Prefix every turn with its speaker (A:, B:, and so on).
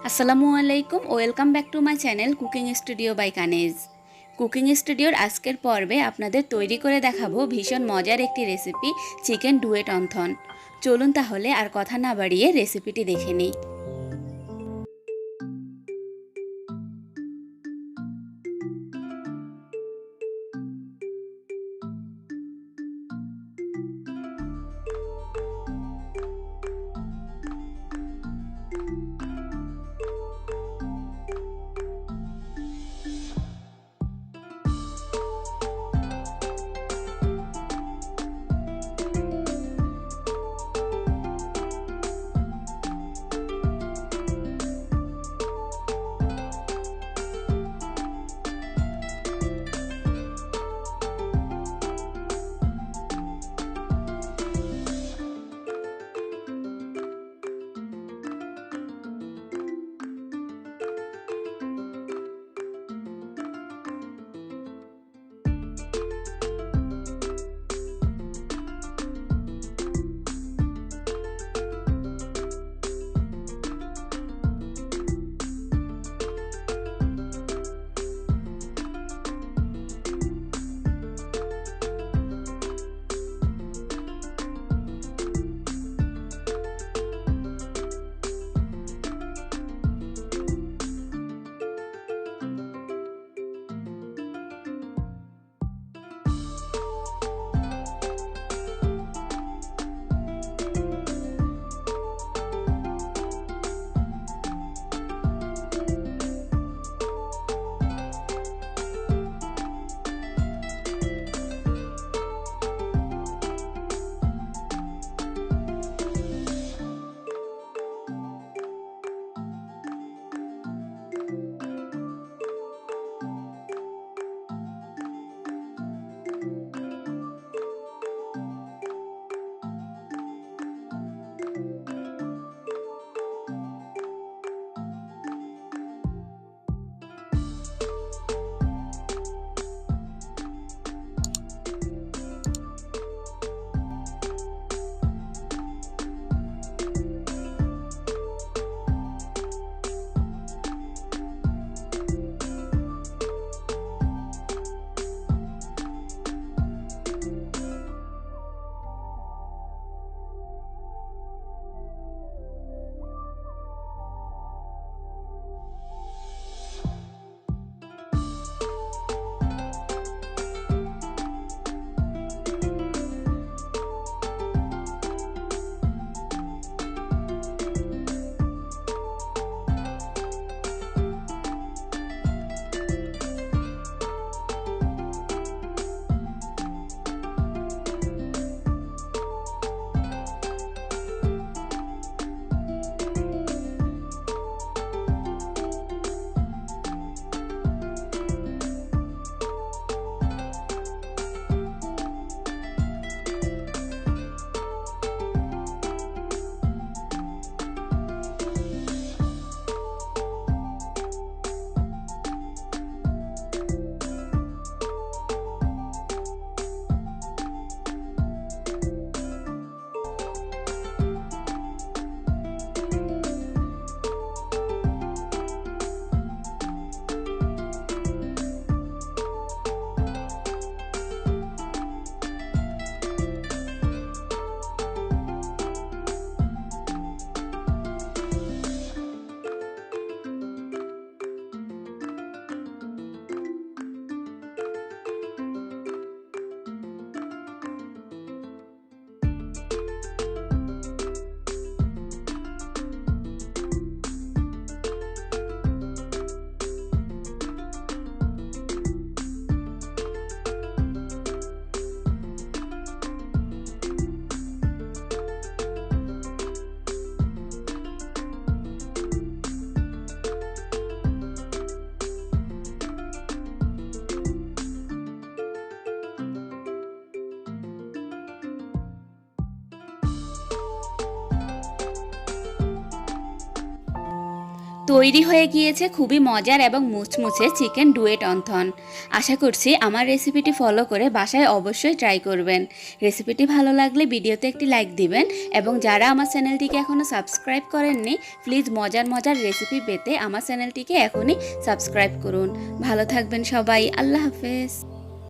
A: আসসালামু আলাইকুম, welcome back to my channel cooking studio by Kanez. Cooking স্টুডিওর আজকের পর্বে আপনাদের তৈরি করে দেখাবো ভীষণ মজার একটি রেসিপি, চিকেন ডুয়েট অনথন। চলুন তাহলে আর কথা না বাড়িয়ে রেসিপিটি দেখে নিই। তৈরি হয়ে গিয়েছে খুবই মজার এবং মুচমুচে চিকেন ডুয়েট অনথন। আশা করছি আমার রেসিপিটি ফলো করে বাসায় অবশ্যই ট্রাই করবেন। রেসিপিটি ভালো লাগলে ভিডিওতে একটি লাইক দিবেন এবং যারা আমার চ্যানেলটিকে এখনও সাবস্ক্রাইব করেননি প্লিজ মজার মজার রেসিপি পেতে আমার চ্যানেলটিকে এখনই সাবস্ক্রাইব করুন। ভালো থাকবেন সবাই, আল্লাহ হাফেজ।